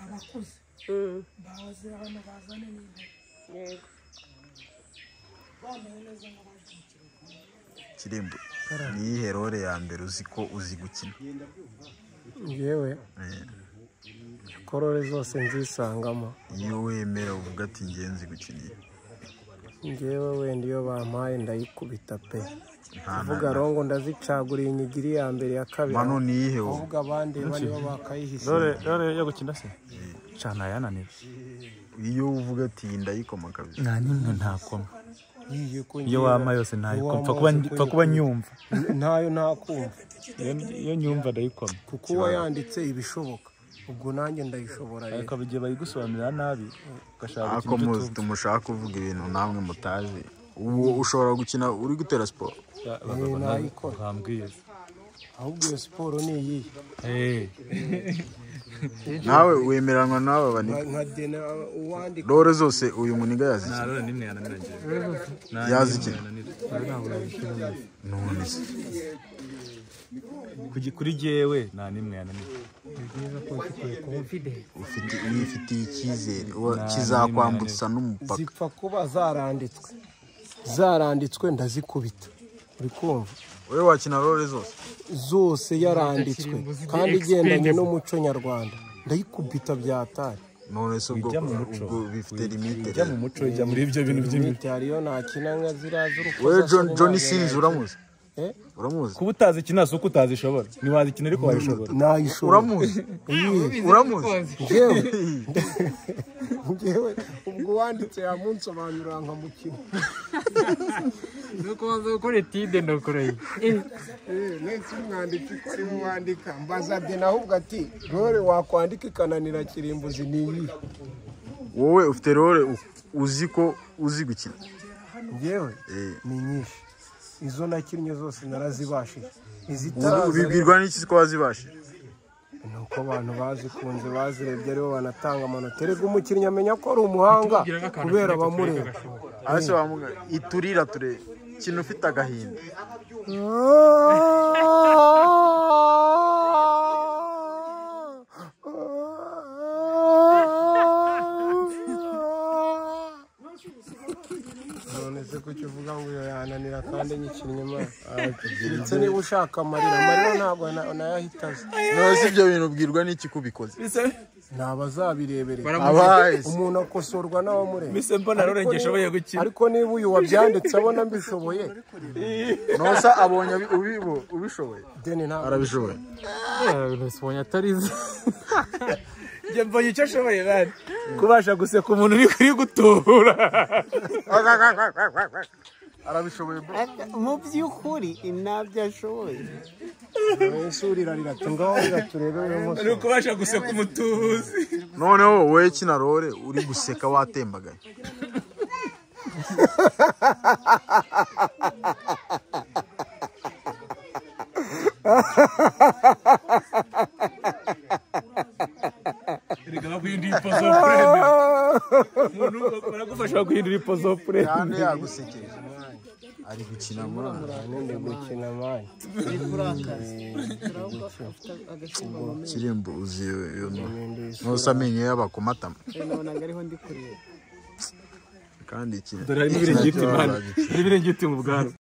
abakuze baze hano bazane n'intebe yego bambaye neza nk'abajukira Kirembo ni iyihe role ya mbere uzi ko uzi gukina? Yewe korore zose nzisangamo. Iyo wemera uvuga ati ngenzi gukiniye Ngewe wenda iyo bampaye ndayikubita pe. Uvuga rongo ndazicaguriye inyigiri ya mbere ya kabiri. Mano ni iyihe wowe? Uvuga abandi banibo bakayihise. Role yo gukina se? Cyana yananira. Iyo uvuga ati ndayikoma kabisa. Nta nimwe ntakoma. Iyo wama yose ntayikoma kuba nyumva. Ntayo ntakumva. Iyo nyumva ndayikoma. Kuko wayanditse ibishoboka. Ubwo nanjye ndayishobora rero. Ariko bigiye bayigusobanurira nabi ugashaka ako muzi tumushaka kuvuga ibintu namwe mutazi. Ubu ushobora gukina uri gutera sport. Bambwiye. Ahubwo iyo siporo ni iyi. Nawe wemeranwa n'aba bani. Nka dena uwandika. Role zose uyu muniga yaziki. Nta role nimwe yananira ngiye. Yaziki. None se. Kuri jewe nta nimwe yananira. Ufite icyizere kizakwambutsa n'umupaka. Zipfa kuba zaranditswe ndazikubita. Uri kumva? Wewe wakina role zose? Zose yaranditswe kandi igendanye n'umuco nyarwanda ndayikubita byatari. None se ubwo bifite limite. Ijya mu muco ijya muri ibyo bintu by'imiti. Hariyo nakina nka ziraza Wewe John Sins uramuzi? Uramuzi? Kuba utazi kina so kutazishobora. Ni wazikina ariko wayishobora. Nayishobora. Uramuzi? Uramuzi? Ngewe ubwo wanditse yamunsobanurira nka mukino. nuko wanze gukora etide ndakoreye Nese umwanditsi ko ari wandika mbaza de ahubwo ati role wakwandika ikananira Kirimbuzi ni iyi. Wowe ufite role uzi ko uzi gukina? Ngewe ni nyinshi. Izo nakinnye zose narazibashije. Ubibwirwa n'iki ko wazibashije? Nuko abantu bazikunze bazirebye aribo banatanga amanota. Erega umukinnyi amenya ko ari umuhanga kubera abamureba. Ase wamuga iturira ture kintu ufite agahinda. None se kuki uvuga ngo yananira kandi nyikinnye ma. Ndetse niba ushaka amarira ntabwo nayahitaze. None se ibyo bintu ubwirwa n'iki kubikoze? Nabazabireberera. Abaye Umuntu akosorwa n'abamureba. Mise mbona role ngeshoboye gukina. Ariko niba uyu wabyanditse abona mbishoboye. Nosa abonye ubishoboye. Deni ntabwo arabishoboye. Nusibonye atarize Njye mbonye icyo ashoboye bari. Kubasha guseka umuntu uri kuri gutura. Arabishoboye. mu by'ukuri inabyo ashoboye Isurira riratungaho riraturebe uyu munsi. Ari kubasha guseka umutuzi. Noneho wowe kina role uri guseka watembagaye. Erega guhindura ipozo prene. Umuntu baragufasha guhindura ipozo prene. Kandi yagusekeje. Ari gukina muri Nende gukina mani. Kirembo uzi yo nosa amenyo y'abakomatama. nabonaga ariho ndi kureba Kandi iki Dore hari n'ibirengiti man. N'ibirengiti mu bwaro.